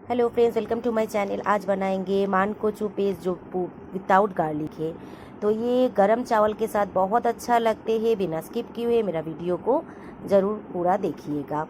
Hello friends, welcome to my channel. आज बनाएंगे मान कोचू पेस्ट जो विदाउट गार्लिक है। तो ये गरम चावल के साथ बहुत अच्छा लगते हैं। बिना स्किप किए हुए मेरा वीडियो को ज़रूर पूरा देखिएगा।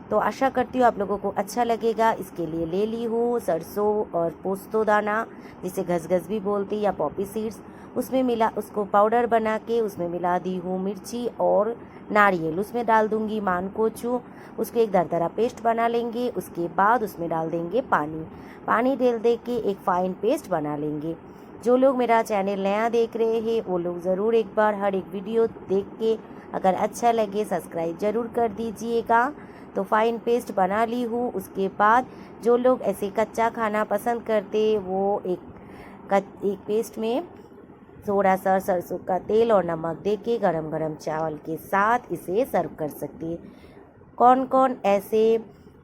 तो आशा करती हूँ आप लोगों को अच्छा लगेगा। इसके लिए ले ली हूँ सरसों और पोस्तो दाना, जिसे घसघस भी बोलते हैं, या पॉपी सीड्स। उसमें मिला उसको पाउडर बना के उसमें मिला दी हूँ मिर्ची और नारियल। उसमें डाल दूँगी मान कोचू। उसको एक दरदरा पेस्ट बना लेंगे। उसके बाद उसमें डाल देंगे पानी डाल दे के एक फ़ाइन पेस्ट बना लेंगे। जो लोग मेरा चैनल नया देख रहे हैं वो लोग ज़रूर एक बार हर एक वीडियो देख के अगर अच्छा लगे सब्सक्राइब ज़रूर कर दीजिएगा। तो फ़ाइन पेस्ट बना ली हूँ। उसके बाद जो लोग ऐसे कच्चा खाना पसंद करते वो एक पेस्ट में थोड़ा सा सरसों का तेल और नमक दे के गरम गरम चावल के साथ इसे सर्व कर सकते हैं। कौन कौन ऐसे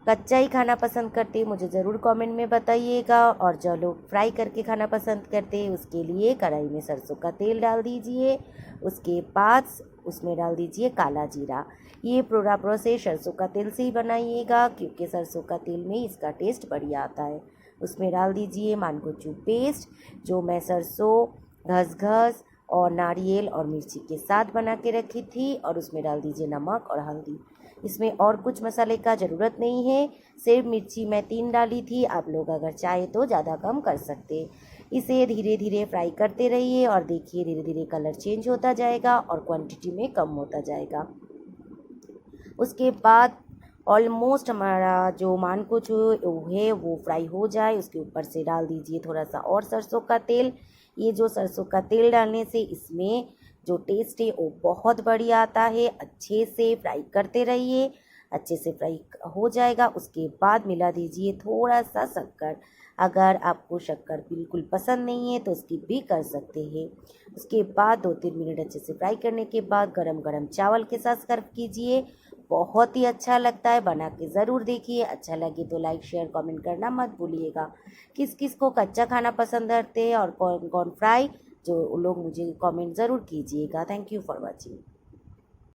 कच्चा ही खाना पसंद करते हैं मुझे ज़रूर कमेंट में बताइएगा। और जो लोग फ्राई करके खाना पसंद करते हैं उसके लिए कढ़ाई में सरसों का तेल डाल दीजिए। उसके बाद उसमें डाल दीजिए काला जीरा। ये पूरा प्रोसेस सरसों का तेल से ही बनाइएगा, क्योंकि सरसों का तेल में इसका टेस्ट बढ़िया आता है। उसमें डाल दीजिए मानकोचू पेस्ट, जो मैं सरसों, घसघस और नारियल और मिर्ची के साथ बना के रखी थी। और उसमें डाल दीजिए नमक और हल्दी। इसमें और कुछ मसाले का ज़रूरत नहीं है, सिर्फ मिर्ची मैं 3 डाली थी। आप लोग अगर चाहे तो ज़्यादा कम कर सकते। इसे धीरे धीरे फ्राई करते रहिए और देखिए धीरे धीरे कलर चेंज होता जाएगा और क्वांटिटी में कम होता जाएगा। उसके बाद ऑलमोस्ट हमारा जो मानकोचू है वो फ्राई हो जाए, उसके ऊपर से डाल दीजिए थोड़ा सा और सरसों का तेल। ये जो सरसों का तेल डालने से इसमें जो टेस्ट है वो बहुत बढ़िया आता है। अच्छे से फ्राई करते रहिए, अच्छे से फ्राई हो जाएगा। उसके बाद मिला दीजिए थोड़ा सा शक्कर। अगर आपको शक्कर बिल्कुल पसंद नहीं है तो स्किप भी कर सकते हैं। उसके बाद 2-3 मिनट अच्छे से फ्राई करने के बाद गरम गरम चावल के साथ सर्व कीजिए। बहुत ही अच्छा लगता है, बना के ज़रूर देखिए। अच्छा लगे तो लाइक शेयर कमेंट करना मत भूलिएगा। किस किस को कच्चा खाना पसंद करते हैं और कौन कौन फ्राई, जो लोग मुझे कमेंट ज़रूर कीजिएगा। Thank you for watching.